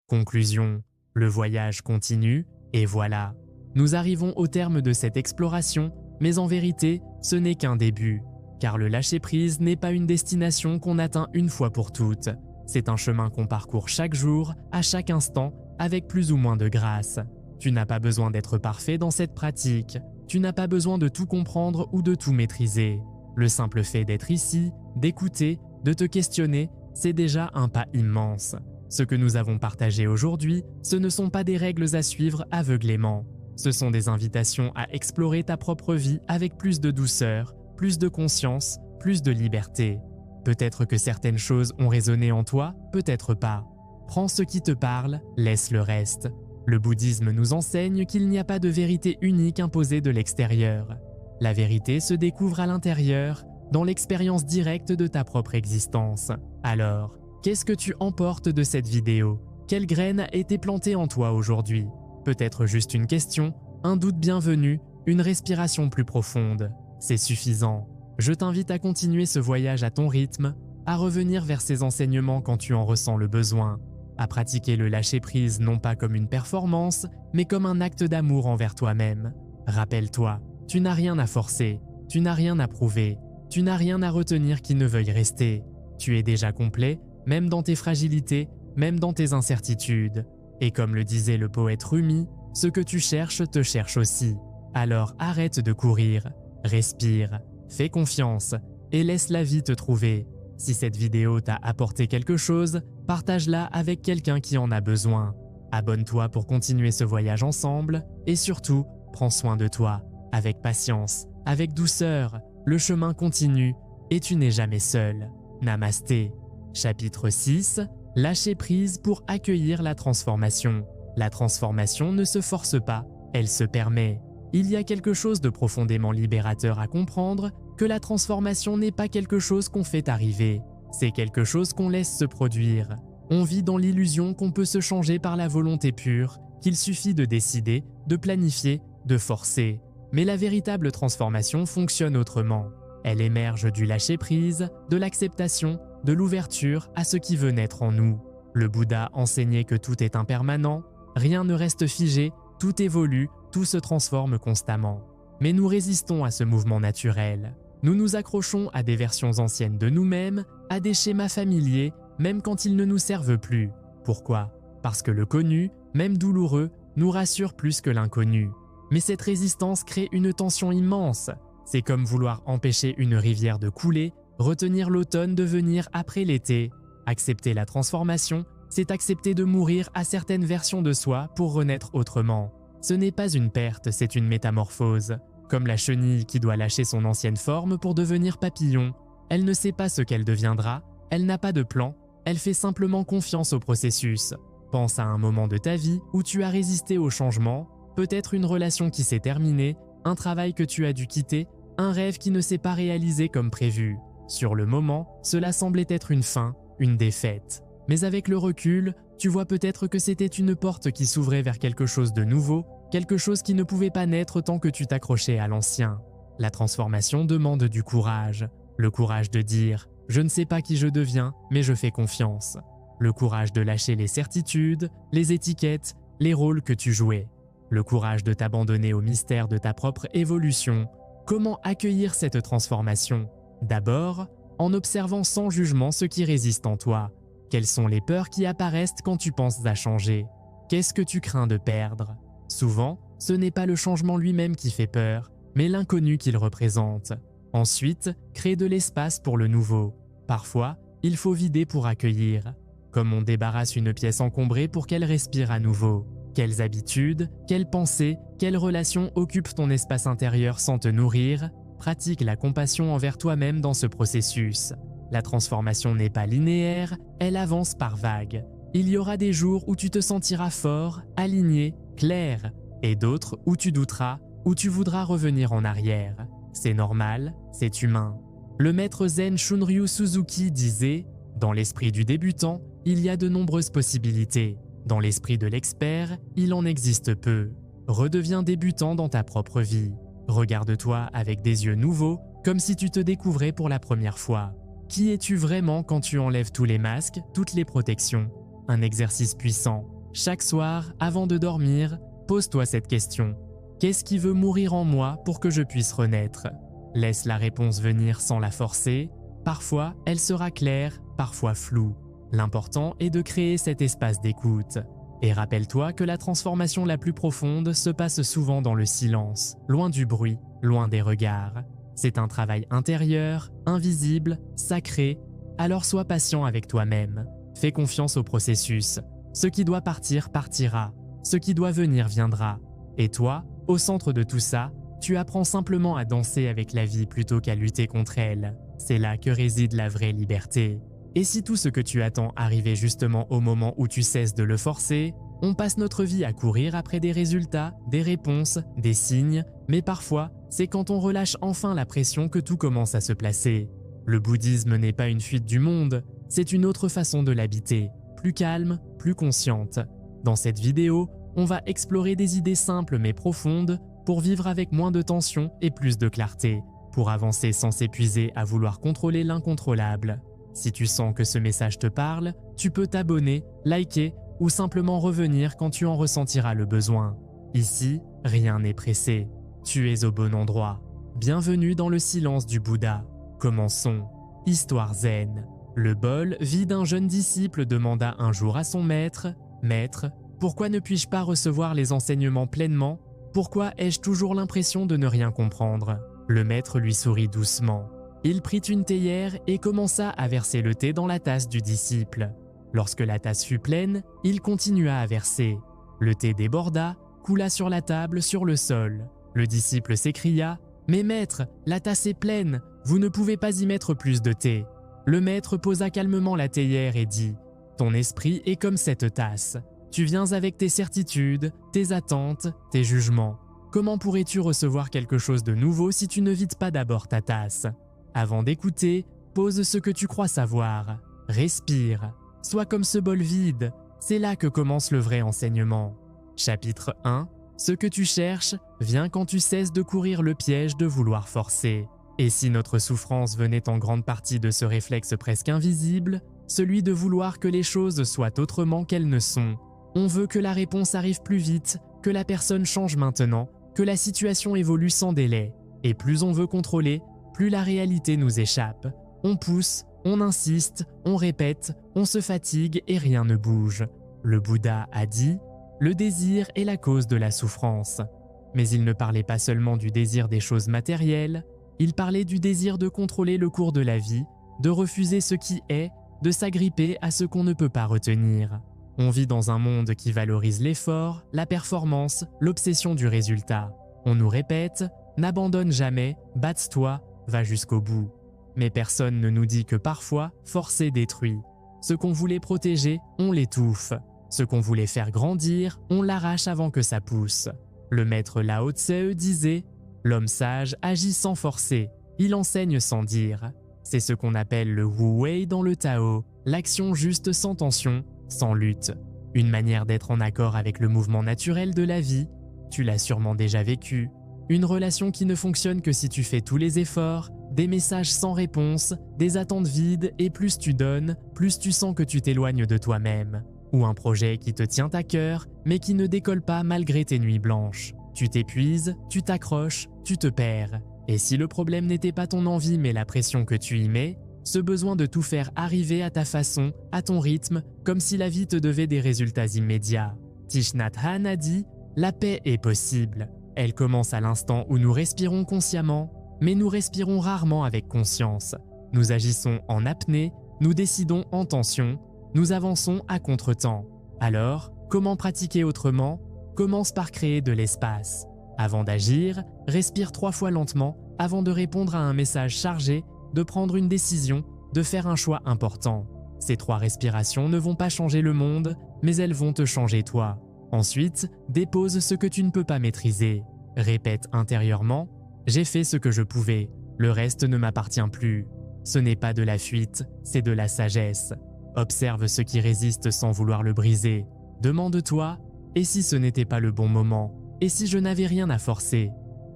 Conclusion, le voyage continue, et voilà. Nous arrivons au terme de cette exploration, mais en vérité, ce n'est qu'un début. Car le lâcher-prise n'est pas une destination qu'on atteint une fois pour toutes. C'est un chemin qu'on parcourt chaque jour, à chaque instant, avec plus ou moins de grâce. Tu n'as pas besoin d'être parfait dans cette pratique. Tu n'as pas besoin de tout comprendre ou de tout maîtriser. Le simple fait d'être ici, d'écouter, de te questionner, c'est déjà un pas immense. Ce que nous avons partagé aujourd'hui, ce ne sont pas des règles à suivre aveuglément. Ce sont des invitations à explorer ta propre vie avec plus de douceur, plus de conscience, plus de liberté. Peut-être que certaines choses ont résonné en toi, peut-être pas. Prends ce qui te parle, laisse le reste. Le bouddhisme nous enseigne qu'il n'y a pas de vérité unique imposée de l'extérieur. La vérité se découvre à l'intérieur, dans l'expérience directe de ta propre existence. Alors, qu'est-ce que tu emportes de cette vidéo? Quelle graine a été plantée en toi aujourd'hui? Peut-être juste une question, un doute bienvenu, une respiration plus profonde. C'est suffisant. Je t'invite à continuer ce voyage à ton rythme, à revenir vers ces enseignements quand tu en ressens le besoin, à pratiquer le lâcher-prise non pas comme une performance, mais comme un acte d'amour envers toi-même. Rappelle-toi, tu n'as rien à forcer, tu n'as rien à prouver, tu n'as rien à retenir qui ne veuille rester. Tu es déjà complet, même dans tes fragilités, même dans tes incertitudes. Et comme le disait le poète Rumi, ce que tu cherches te cherche aussi. Alors arrête de courir, respire, fais confiance et laisse la vie te trouver. Si cette vidéo t'a apporté quelque chose, partage-la avec quelqu'un qui en a besoin. Abonne-toi pour continuer ce voyage ensemble et surtout, prends soin de toi, avec patience, avec douceur. Le chemin continue et tu n'es jamais seul. Namasté. Chapitre 6. Lâcher prise pour accueillir la transformation. La transformation ne se force pas, elle se permet. Il y a quelque chose de profondément libérateur à comprendre, que la transformation n'est pas quelque chose qu'on fait arriver, c'est quelque chose qu'on laisse se produire. On vit dans l'illusion qu'on peut se changer par la volonté pure, qu'il suffit de décider, de planifier, de forcer. Mais la véritable transformation fonctionne autrement. Elle émerge du lâcher-prise, de l'acceptation, de l'ouverture à ce qui veut naître en nous. Le Bouddha enseignait que tout est impermanent, rien ne reste figé, tout évolue, tout se transforme constamment. Mais nous résistons à ce mouvement naturel. Nous nous accrochons à des versions anciennes de nous-mêmes, à des schémas familiers, même quand ils ne nous servent plus. Pourquoi? Parce que le connu, même douloureux, nous rassure plus que l'inconnu. Mais cette résistance crée une tension immense. C'est comme vouloir empêcher une rivière de couler, retenir l'automne de venir après l'été. Accepter la transformation, c'est accepter de mourir à certaines versions de soi pour renaître autrement. Ce n'est pas une perte, c'est une métamorphose. Comme la chenille qui doit lâcher son ancienne forme pour devenir papillon. Elle ne sait pas ce qu'elle deviendra, elle n'a pas de plan, elle fait simplement confiance au processus. Pense à un moment de ta vie où tu as résisté au changement, peut-être une relation qui s'est terminée, un travail que tu as dû quitter, un rêve qui ne s'est pas réalisé comme prévu. Sur le moment, cela semblait être une fin, une défaite. Mais avec le recul, tu vois peut-être que c'était une porte qui s'ouvrait vers quelque chose de nouveau, quelque chose qui ne pouvait pas naître tant que tu t'accrochais à l'ancien. La transformation demande du courage. Le courage de dire « je ne sais pas qui je deviens, mais je fais confiance ». Le courage de lâcher les certitudes, les étiquettes, les rôles que tu jouais. Le courage de t'abandonner au mystère de ta propre évolution. Comment accueillir cette transformation? D'abord, en observant sans jugement ce qui résiste en toi. Quelles sont les peurs qui apparaissent quand tu penses à changer? Qu'est-ce que tu crains de perdre? Souvent, ce n'est pas le changement lui-même qui fait peur, mais l'inconnu qu'il représente. Ensuite, crée de l'espace pour le nouveau. Parfois, il faut vider pour accueillir. Comme on débarrasse une pièce encombrée pour qu'elle respire à nouveau. Quelles habitudes, quelles pensées, quelles relations occupent ton espace intérieur sans te nourrir? Pratique la compassion envers toi-même dans ce processus. La transformation n'est pas linéaire, elle avance par vagues. Il y aura des jours où tu te sentiras fort, aligné, clair, et d'autres où tu douteras, où tu voudras revenir en arrière. C'est normal, c'est humain. Le maître zen Shunryu Suzuki disait « Dans l'esprit du débutant, il y a de nombreuses possibilités. Dans l'esprit de l'expert, il en existe peu. Redeviens débutant dans ta propre vie. Regarde-toi avec des yeux nouveaux, comme si tu te découvrais pour la première fois. Qui es-tu vraiment quand tu enlèves tous les masques, toutes les protections? Un exercice puissant. chaque soir, avant de dormir, pose-toi cette question. Qu'est-ce qui veut mourir en moi pour que je puisse renaître? Laisse la réponse venir sans la forcer. Parfois, elle sera claire, parfois floue. L'important est de créer cet espace d'écoute. Et rappelle-toi que la transformation la plus profonde se passe souvent dans le silence, loin du bruit, loin des regards. C'est un travail intérieur, invisible, sacré. Alors sois patient avec toi-même. Fais confiance au processus. Ce qui doit partir partira. Ce qui doit venir viendra. Et toi, au centre de tout ça, tu apprends simplement à danser avec la vie plutôt qu'à lutter contre elle. C'est là que réside la vraie liberté. Et si tout ce que tu attends arrivait justement au moment où tu cesses de le forcer, on passe notre vie à courir après des résultats, des réponses, des signes, mais parfois, c'est quand on relâche enfin la pression que tout commence à se placer. Le bouddhisme n'est pas une fuite du monde, c'est une autre façon de l'habiter, plus calme, plus consciente. Dans cette vidéo, on va explorer des idées simples mais profondes pour vivre avec moins de tension et plus de clarté, pour avancer sans s'épuiser à vouloir contrôler l'incontrôlable. Si tu sens que ce message te parle, tu peux t'abonner, liker ou simplement revenir quand tu en ressentiras le besoin. Ici, rien n'est pressé. Tu es au bon endroit. Bienvenue dans le silence du Bouddha. Commençons. Histoire zen. Le bol vide d'un jeune disciple demanda un jour à son maître « Maître, pourquoi ne puis-je pas recevoir les enseignements pleinement? Pourquoi ai-je toujours l'impression de ne rien comprendre ?» Le maître lui sourit doucement. Il prit une théière et commença à verser le thé dans la tasse du disciple. Lorsque la tasse fut pleine, il continua à verser. Le thé déborda, coula sur la table, sur le sol. Le disciple s'écria « Mais maître, la tasse est pleine, vous ne pouvez pas y mettre plus de thé. » Le maître posa calmement la théière et dit « Ton esprit est comme cette tasse. Tu viens avec tes certitudes, tes attentes, tes jugements. Comment pourrais-tu recevoir quelque chose de nouveau si tu ne vides pas d'abord ta tasse ? Avant d'écouter, pose ce que tu crois savoir. Respire. Sois comme ce bol vide. C'est là que commence le vrai enseignement. » Chapitre 1. Ce que tu cherches vient quand tu cesses de courir le piège de vouloir forcer. Et si notre souffrance venait en grande partie de ce réflexe presque invisible, celui de vouloir que les choses soient autrement qu'elles ne sont. On veut que la réponse arrive plus vite, que la personne change maintenant, que la situation évolue sans délai. Et plus on veut contrôler, plus la réalité nous échappe. On pousse, on insiste, on répète, on se fatigue et rien ne bouge. Le Bouddha a dit « Le désir est la cause de la souffrance ». Mais il ne parlait pas seulement du désir des choses matérielles, il parlait du désir de contrôler le cours de la vie, de refuser ce qui est, de s'agripper à ce qu'on ne peut pas retenir. On vit dans un monde qui valorise l'effort, la performance, l'obsession du résultat. On nous répète « N'abandonne jamais, batte-toi, va jusqu'au bout ». Mais personne ne nous dit que parfois, forcer détruit. Ce qu'on voulait protéger, on l'étouffe. Ce qu'on voulait faire grandir, on l'arrache avant que ça pousse. Le maître Lao Tse disait « L'homme sage agit sans forcer, il enseigne sans dire ». C'est ce qu'on appelle le Wu Wei dans le Tao, l'action juste sans tension, sans lutte. Une manière d'être en accord avec le mouvement naturel de la vie, tu l'as sûrement déjà vécu. Une relation qui ne fonctionne que si tu fais tous les efforts, des messages sans réponse, des attentes vides et plus tu donnes, plus tu sens que tu t'éloignes de toi-même. Ou un projet qui te tient à cœur, mais qui ne décolle pas malgré tes nuits blanches. Tu t'épuises, tu t'accroches, tu te perds. Et si le problème n'était pas ton envie mais la pression que tu y mets, ce besoin de tout faire arriver à ta façon, à ton rythme, comme si la vie te devait des résultats immédiats. Thich Nhat Hanh a dit « La paix est possible. Elle commence à l'instant où nous respirons consciemment, mais nous respirons rarement avec conscience. Nous agissons en apnée, nous décidons en tension, nous avançons à contre-temps. Alors, comment pratiquer autrement ? Commence par créer de l'espace. Avant d'agir, respire 3 fois lentement avant de répondre à un message chargé, de prendre une décision, de faire un choix important. Ces 3 respirations ne vont pas changer le monde, mais elles vont te changer toi. Ensuite, dépose ce que tu ne peux pas maîtriser. Répète intérieurement « J'ai fait ce que je pouvais, le reste ne m'appartient plus ». Ce n'est pas de la fuite, c'est de la sagesse. Observe ce qui résiste sans vouloir le briser. Demande-toi « Et si ce n'était pas le bon moment ? Et si je n'avais rien à forcer ?»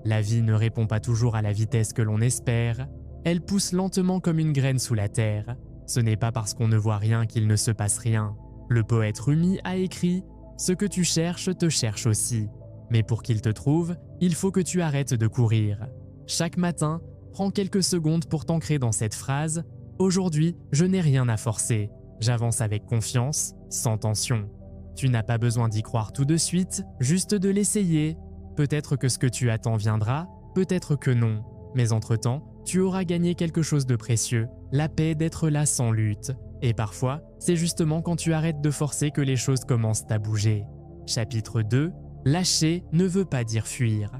La vie ne répond pas toujours à la vitesse que l'on espère. Elle pousse lentement comme une graine sous la terre. Ce n'est pas parce qu'on ne voit rien qu'il ne se passe rien. Le poète Rumi a écrit « ce que tu cherches te cherche aussi. Mais pour qu'il te trouve, il faut que tu arrêtes de courir. Chaque matin, prends quelques secondes pour t'ancrer dans cette phrase « Aujourd'hui, je n'ai rien à forcer. J'avance avec confiance, sans tension. » Tu n'as pas besoin d'y croire tout de suite, juste de l'essayer. Peut-être que ce que tu attends viendra, peut-être que non. Mais entre-temps, tu auras gagné quelque chose de précieux, la paix d'être là sans lutte. Et parfois, c'est justement quand tu arrêtes de forcer que les choses commencent à bouger. Chapitre 2. Lâcher ne veut pas dire fuir.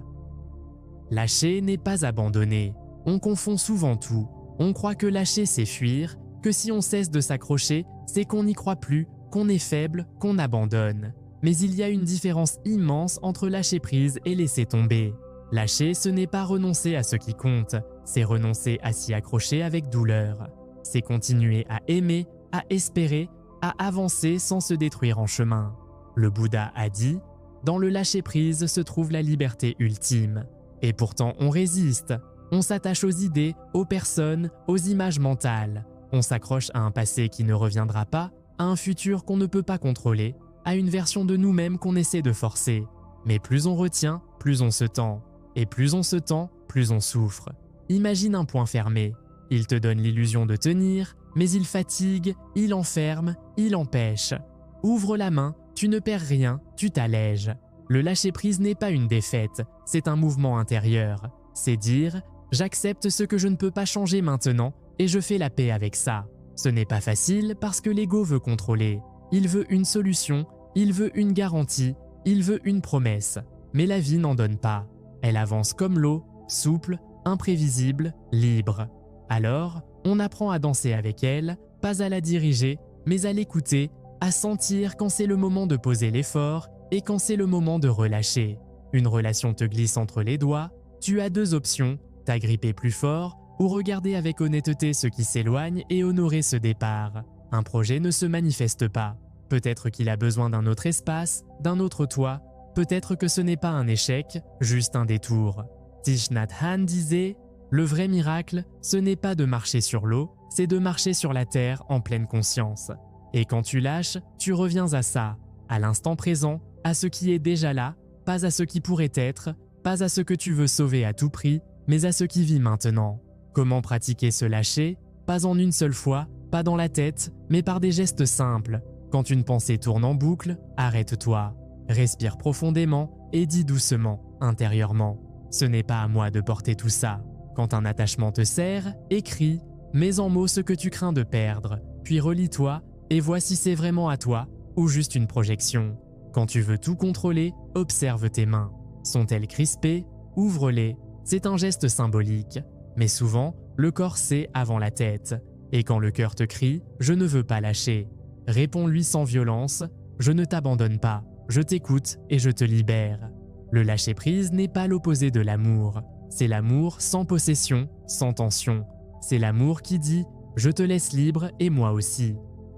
Lâcher n'est pas abandonner. On confond souvent tout. On croit que lâcher c'est fuir, que si on cesse de s'accrocher, c'est qu'on n'y croit plus, qu'on est faible, qu'on abandonne. Mais il y a une différence immense entre lâcher prise et laisser tomber. Lâcher, ce n'est pas renoncer à ce qui compte, c'est renoncer à s'y accrocher avec douleur. C'est continuer à aimer, à espérer, à avancer sans se détruire en chemin. Le Bouddha a dit « Dans le lâcher-prise se trouve la liberté ultime ». Et pourtant on résiste. On s'attache aux idées, aux personnes, aux images mentales. On s'accroche à un passé qui ne reviendra pas, à un futur qu'on ne peut pas contrôler, à une version de nous-mêmes qu'on essaie de forcer. Mais plus on retient, plus on se tend. Et plus on se tend, plus on souffre. Imagine un poing fermé. Il te donne l'illusion de tenir, mais il fatigue, il enferme, il empêche. Ouvre la main, tu ne perds rien, tu t'allèges. Le lâcher-prise n'est pas une défaite, c'est un mouvement intérieur. C'est dire « j'accepte ce que je ne peux pas changer maintenant et je fais la paix avec ça ». Ce n'est pas facile parce que l'ego veut contrôler. Il veut une solution, il veut une garantie, il veut une promesse. Mais la vie n'en donne pas. Elle avance comme l'eau, souple, imprévisible, libre. Alors, on apprend à danser avec elle, pas à la diriger, mais à l'écouter, à sentir quand c'est le moment de poser l'effort et quand c'est le moment de relâcher. Une relation te glisse entre les doigts, tu as deux options, t'agripper plus fort ou regarder avec honnêteté ce qui s'éloigne et honorer ce départ. Un projet ne se manifeste pas. Peut-être qu'il a besoin d'un autre espace, d'un autre toit, peut-être que ce n'est pas un échec, juste un détour. Thich Nhat Hanh disait « Le vrai miracle, ce n'est pas de marcher sur l'eau, c'est de marcher sur la terre en pleine conscience. Et quand tu lâches, tu reviens à ça, à l'instant présent, à ce qui est déjà là, pas à ce qui pourrait être, pas à ce que tu veux sauver à tout prix, mais à ce qui vit maintenant. Comment pratiquer ce lâcher? Pas en une seule fois, pas dans la tête, mais par des gestes simples. Quand une pensée tourne en boucle, arrête-toi. Respire profondément et dis doucement, intérieurement. Ce n'est pas à moi de porter tout ça. Quand un attachement te serre, écris, mets en mots ce que tu crains de perdre, puis relis-toi et vois si c'est vraiment à toi ou juste une projection. Quand tu veux tout contrôler, observe tes mains. Sont-elles crispées? Ouvre-les. C'est un geste symbolique. Mais souvent, le corps sait avant la tête. Et quand le cœur te crie « Je ne veux pas lâcher », réponds-lui sans violence « Je ne t'abandonne pas, je t'écoute et je te libère ». Le lâcher-prise n'est pas l'opposé de l'amour. C'est l'amour sans possession, sans tension. C'est l'amour qui dit « Je te laisse libre et moi aussi ».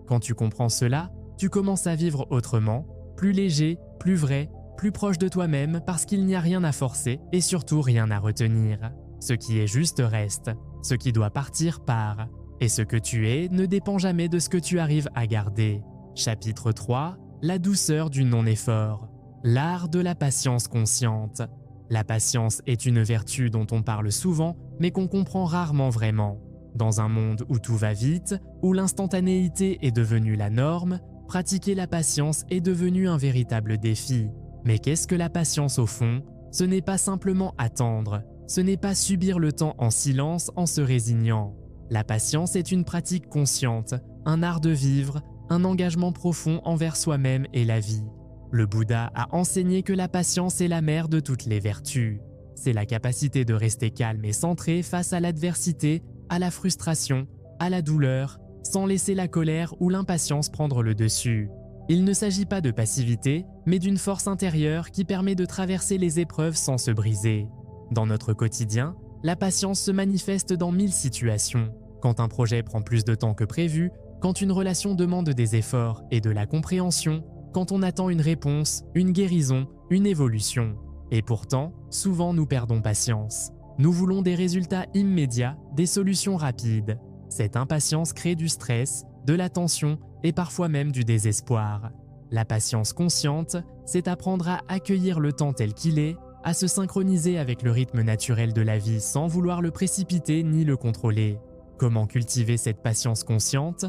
Quand tu comprends cela, tu commences à vivre autrement, plus léger, plus vrai, plus proche de toi-même parce qu'il n'y a rien à forcer et surtout rien à retenir. Ce qui est juste reste, ce qui doit partir part, et ce que tu es ne dépend jamais de ce que tu arrives à garder. Chapitre 3. La douceur du non-effort. L'art de la patience consciente. La patience est une vertu dont on parle souvent, mais qu'on comprend rarement vraiment. Dans un monde où tout va vite, où l'instantanéité est devenue la norme, pratiquer la patience est devenu un véritable défi. Mais qu'est-ce que la patience au fond? Ce n'est pas simplement attendre, ce n'est pas subir le temps en silence en se résignant. La patience est une pratique consciente, un art de vivre, un engagement profond envers soi-même et la vie. Le Bouddha a enseigné que la patience est la mère de toutes les vertus. C'est la capacité de rester calme et centré face à l'adversité, à la frustration, à la douleur, sans laisser la colère ou l'impatience prendre le dessus. Il ne s'agit pas de passivité, mais d'une force intérieure qui permet de traverser les épreuves sans se briser. Dans notre quotidien, la patience se manifeste dans 1000 situations. Quand un projet prend plus de temps que prévu, quand une relation demande des efforts et de la compréhension, quand on attend une réponse, une guérison, une évolution. Et pourtant, souvent nous perdons patience. Nous voulons des résultats immédiats, des solutions rapides. Cette impatience crée du stress, de la tension et parfois même du désespoir. La patience consciente, c'est apprendre à accueillir le temps tel qu'il est, à se synchroniser avec le rythme naturel de la vie sans vouloir le précipiter ni le contrôler. Comment cultiver cette patience consciente?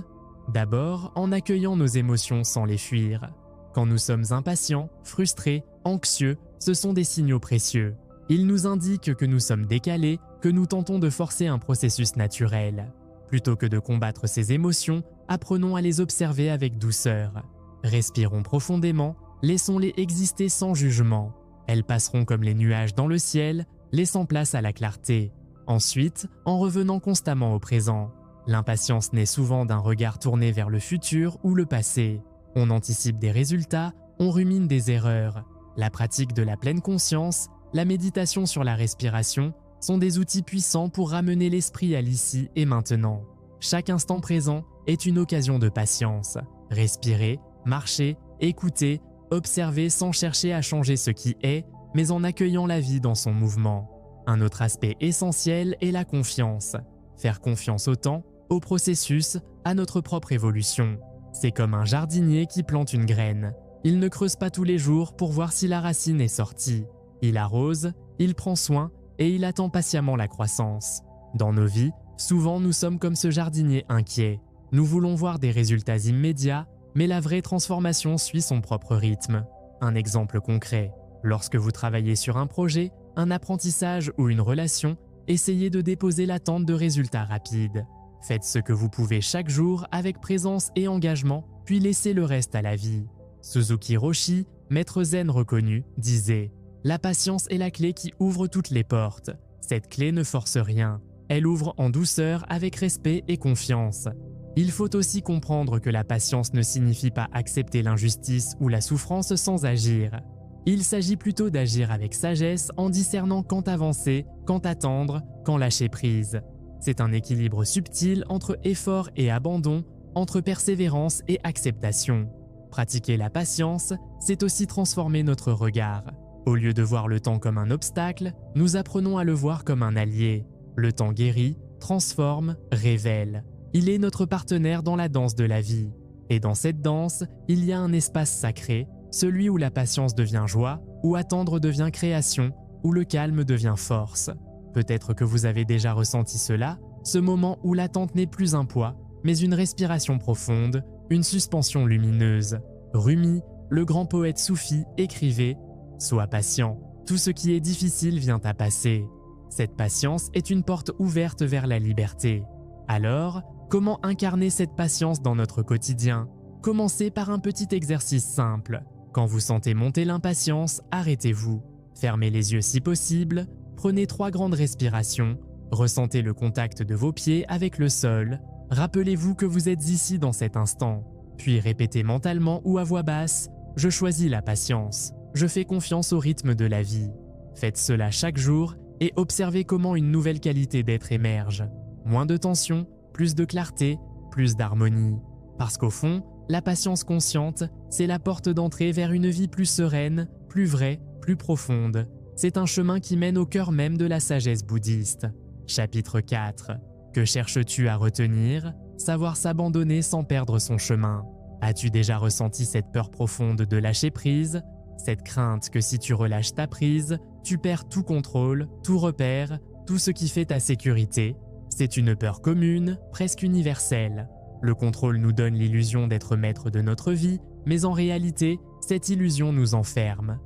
D'abord, en accueillant nos émotions sans les fuir. Quand nous sommes impatients, frustrés, anxieux, ce sont des signaux précieux. Ils nous indiquent que nous sommes décalés, que nous tentons de forcer un processus naturel. Plutôt que de combattre ces émotions, apprenons à les observer avec douceur. Respirons profondément, laissons-les exister sans jugement. Elles passeront comme les nuages dans le ciel, laissant place à la clarté. Ensuite, en revenant constamment au présent. L'impatience naît souvent d'un regard tourné vers le futur ou le passé. On anticipe des résultats, on rumine des erreurs. La pratique de la pleine conscience, la méditation sur la respiration sont des outils puissants pour ramener l'esprit à l'ici et maintenant. Chaque instant présent est une occasion de patience. Respirer, marcher, écouter, observer sans chercher à changer ce qui est, mais en accueillant la vie dans son mouvement. Un autre aspect essentiel est la confiance. Faire confiance au temps, au processus, à notre propre évolution. C'est comme un jardinier qui plante une graine. Il ne creuse pas tous les jours pour voir si la racine est sortie. Il arrose, il prend soin et il attend patiemment la croissance. Dans nos vies, souvent nous sommes comme ce jardinier inquiet. Nous voulons voir des résultats immédiats, mais la vraie transformation suit son propre rythme. Un exemple concret, lorsque vous travaillez sur un projet, un apprentissage ou une relation, essayez de déposer l'attente de résultats rapides. Faites ce que vous pouvez chaque jour avec présence et engagement, puis laissez le reste à la vie. Suzuki Roshi, maître zen reconnu, disait « La patience est la clé qui ouvre toutes les portes. Cette clé ne force rien. Elle ouvre en douceur avec respect et confiance. » Il faut aussi comprendre que la patience ne signifie pas accepter l'injustice ou la souffrance sans agir. Il s'agit plutôt d'agir avec sagesse en discernant quand avancer, quand attendre, quand lâcher prise. C'est un équilibre subtil entre effort et abandon, entre persévérance et acceptation. Pratiquer la patience, c'est aussi transformer notre regard. Au lieu de voir le temps comme un obstacle, nous apprenons à le voir comme un allié. Le temps guérit, transforme, révèle. Il est notre partenaire dans la danse de la vie. Et dans cette danse, il y a un espace sacré, celui où la patience devient joie, où attendre devient création, où le calme devient force. Peut-être que vous avez déjà ressenti cela, ce moment où l'attente n'est plus un poids, mais une respiration profonde, une suspension lumineuse. Rumi, le grand poète soufi, écrivait « Sois patient, tout ce qui est difficile vient à passer ». Cette patience est une porte ouverte vers la liberté. Alors, comment incarner cette patience dans notre quotidien? Commencez par un petit exercice simple. Quand vous sentez monter l'impatience, arrêtez-vous. Fermez les yeux si possible, prenez 3 grandes respirations, ressentez le contact de vos pieds avec le sol, rappelez-vous que vous êtes ici dans cet instant, puis répétez mentalement ou à voix basse « Je choisis la patience, je fais confiance au rythme de la vie ». Faites cela chaque jour et observez comment une nouvelle qualité d'être émerge. Moins de tension, plus de clarté, plus d'harmonie. Parce qu'au fond, la patience consciente, c'est la porte d'entrée vers une vie plus sereine, plus vraie, plus profonde. C'est un chemin qui mène au cœur même de la sagesse bouddhiste. Chapitre 4. Que cherches-tu à retenir? Savoir s'abandonner sans perdre son chemin. As-tu déjà ressenti cette peur profonde de lâcher prise? Cette crainte que si tu relâches ta prise, tu perds tout contrôle, tout repère, tout ce qui fait ta sécurité? C'est une peur commune, presque universelle. Le contrôle nous donne l'illusion d'être maître de notre vie, mais en réalité, cette illusion nous enferme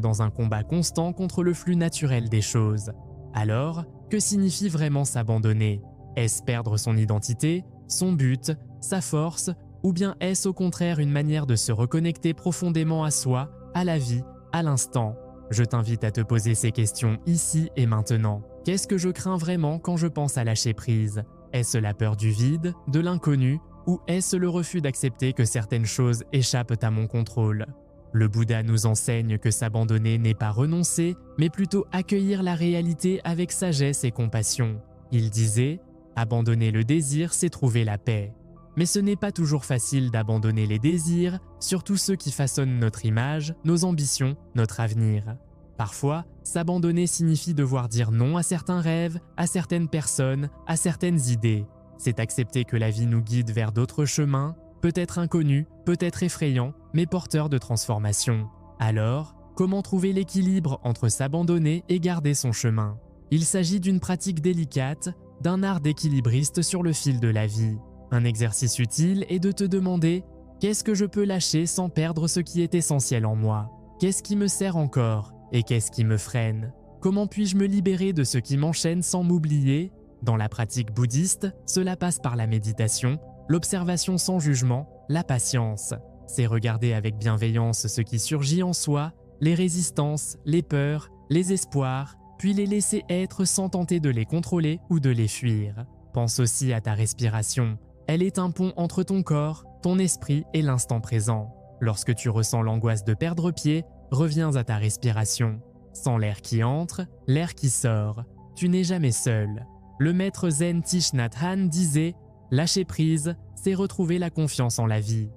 dans un combat constant contre le flux naturel des choses. Alors, que signifie vraiment s'abandonner? Est-ce perdre son identité, son but, sa force, ou bien est-ce au contraire une manière de se reconnecter profondément à soi, à la vie, à l'instant? Je t'invite à te poser ces questions ici et maintenant. Qu'est-ce que je crains vraiment quand je pense à lâcher prise? Est-ce la peur du vide, de l'inconnu, ou est-ce le refus d'accepter que certaines choses échappent à mon contrôle? Le Bouddha nous enseigne que s'abandonner n'est pas renoncer, mais plutôt accueillir la réalité avec sagesse et compassion. Il disait « Abandonner le désir, c'est trouver la paix ». Mais ce n'est pas toujours facile d'abandonner les désirs, surtout ceux qui façonnent notre image, nos ambitions, notre avenir. Parfois, s'abandonner signifie devoir dire non à certains rêves, à certaines personnes, à certaines idées. C'est accepter que la vie nous guide vers d'autres chemins, peut-être inconnu, peut-être effrayant, mais porteur de transformation. Alors, comment trouver l'équilibre entre s'abandonner et garder son chemin? Il s'agit d'une pratique délicate, d'un art d'équilibriste sur le fil de la vie. Un exercice utile est de te demander « Qu'est-ce que je peux lâcher sans perdre ce qui est essentiel en moi? Qu'est-ce qui me sert encore? Et qu'est-ce qui me freine? Comment puis-je me libérer de ce qui m'enchaîne sans m'oublier ?» Dans la pratique bouddhiste, cela passe par la méditation, l'observation sans jugement, la patience. C'est regarder avec bienveillance ce qui surgit en soi, les résistances, les peurs, les espoirs, puis les laisser être sans tenter de les contrôler ou de les fuir. Pense aussi à ta respiration. Elle est un pont entre ton corps, ton esprit et l'instant présent. Lorsque tu ressens l'angoisse de perdre pied, reviens à ta respiration. Sans l'air qui entre, l'air qui sort. Tu n'es jamais seul. Le maître zen Thich Nhat Hanh disait « Lâcher prise, c'est retrouver la confiance en la vie ».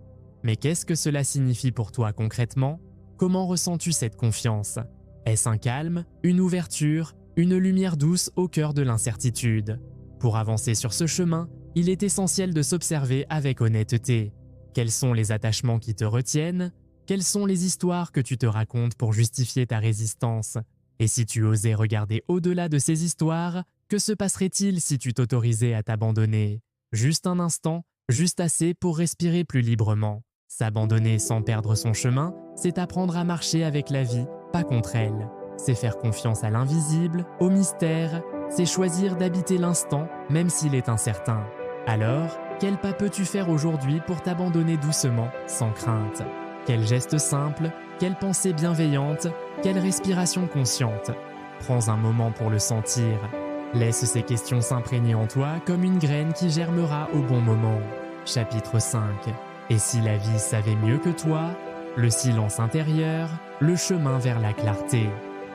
Mais qu'est-ce que cela signifie pour toi concrètement? Comment ressens-tu cette confiance? Est-ce un calme, une ouverture, une lumière douce au cœur de l'incertitude? Pour avancer sur ce chemin, il est essentiel de s'observer avec honnêteté. Quels sont les attachements qui te retiennent? Quelles sont les histoires que tu te racontes pour justifier ta résistance? Et si tu osais regarder au-delà de ces histoires, que se passerait-il si tu t'autorisais à t'abandonner? Juste un instant, juste assez pour respirer plus librement. S'abandonner sans perdre son chemin, c'est apprendre à marcher avec la vie, pas contre elle. C'est faire confiance à l'invisible, au mystère, c'est choisir d'habiter l'instant, même s'il est incertain. Alors, quel pas peux-tu faire aujourd'hui pour t'abandonner doucement, sans crainte? Quel geste simple, quelle pensée bienveillante, quelle respiration consciente? Prends un moment pour le sentir. Laisse ces questions s'imprégner en toi comme une graine qui germera au bon moment. Chapitre 5. Et si la vie savait mieux que toi? Le silence intérieur, le chemin vers la clarté.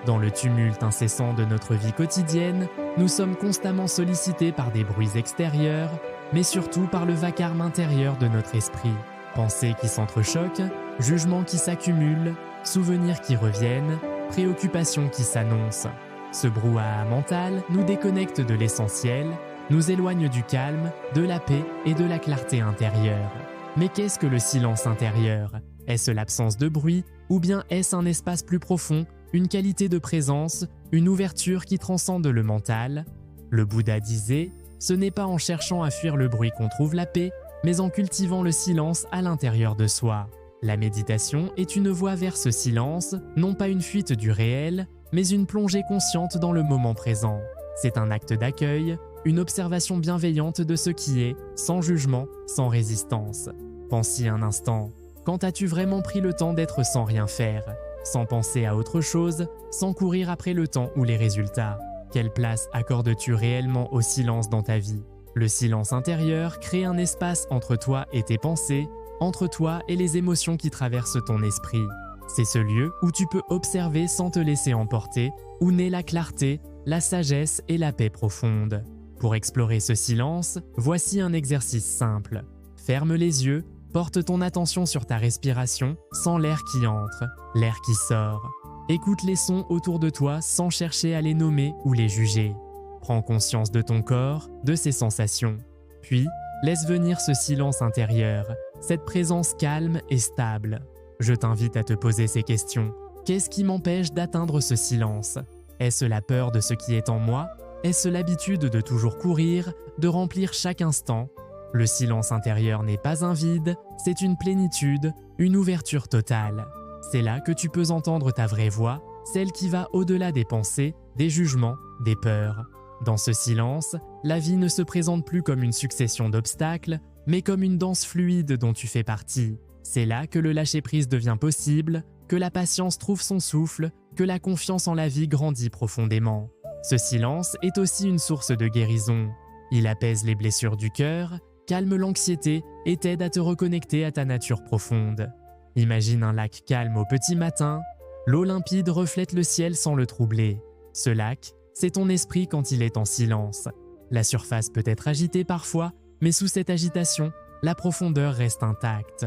Dans le tumulte incessant de notre vie quotidienne, nous sommes constamment sollicités par des bruits extérieurs, mais surtout par le vacarme intérieur de notre esprit. Pensées qui s'entrechoquent, jugements qui s'accumulent, souvenirs qui reviennent, préoccupations qui s'annoncent. Ce brouhaha mental nous déconnecte de l'essentiel, nous éloigne du calme, de la paix et de la clarté intérieure. Mais qu'est-ce que le silence intérieur? Est-ce l'absence de bruit ou bien est-ce un espace plus profond, une qualité de présence, une ouverture qui transcende le mental? Le Bouddha disait « Ce n'est pas en cherchant à fuir le bruit qu'on trouve la paix, mais en cultivant le silence à l'intérieur de soi. » La méditation est une voie vers ce silence, non pas une fuite du réel, mais une plongée consciente dans le moment présent. C'est un acte d'accueil, une observation bienveillante de ce qui est, sans jugement, sans résistance. Pense-y un instant. Quand as-tu vraiment pris le temps d'être sans rien faire, sans penser à autre chose, sans courir après le temps ou les résultats? Quelle place accordes-tu réellement au silence dans ta vie? Le silence intérieur crée un espace entre toi et tes pensées, entre toi et les émotions qui traversent ton esprit. C'est ce lieu où tu peux observer sans te laisser emporter, où naît la clarté, la sagesse et la paix profonde. Pour explorer ce silence, voici un exercice simple. Ferme les yeux, porte ton attention sur ta respiration sans l'air qui entre, l'air qui sort. Écoute les sons autour de toi sans chercher à les nommer ou les juger. Prends conscience de ton corps, de ses sensations. Puis, laisse venir ce silence intérieur, cette présence calme et stable. Je t'invite à te poser ces questions. Qu'est-ce qui m'empêche d'atteindre ce silence? Est-ce la peur de ce qui est en moi? Est-ce l'habitude de toujours courir, de remplir chaque instant? Le silence intérieur n'est pas un vide, c'est une plénitude, une ouverture totale. C'est là que tu peux entendre ta vraie voix, celle qui va au-delà des pensées, des jugements, des peurs. Dans ce silence, la vie ne se présente plus comme une succession d'obstacles, mais comme une danse fluide dont tu fais partie. C'est là que le lâcher-prise devient possible, que la patience trouve son souffle, que la confiance en la vie grandit profondément. Ce silence est aussi une source de guérison. Il apaise les blessures du cœur, calme l'anxiété et t'aide à te reconnecter à ta nature profonde. Imagine un lac calme au petit matin. L'eau limpide reflète le ciel sans le troubler. Ce lac, c'est ton esprit quand il est en silence. La surface peut être agitée parfois, mais sous cette agitation, la profondeur reste intacte.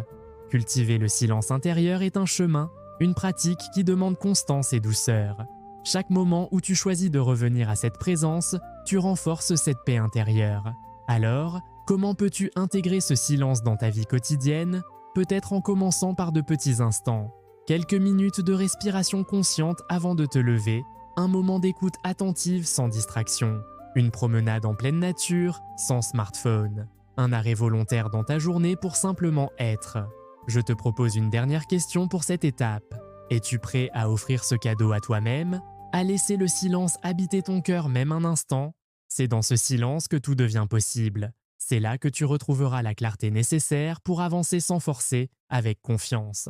Cultiver le silence intérieur est un chemin, une pratique qui demande constance et douceur. Chaque moment où tu choisis de revenir à cette présence, tu renforces cette paix intérieure. Alors, Comment peux-tu intégrer ce silence dans ta vie quotidienne? Peut-être en commençant par de petits instants. Quelques minutes de respiration consciente avant de te lever, un moment d'écoute attentive sans distraction, une promenade en pleine nature sans smartphone, un arrêt volontaire dans ta journée pour simplement être. Je te propose une dernière question pour cette étape. Es-tu prêt à offrir ce cadeau à toi-même? À laisser le silence habiter ton cœur même un instant? C'est dans ce silence que tout devient possible. C'est là que tu retrouveras la clarté nécessaire pour avancer sans forcer, avec confiance.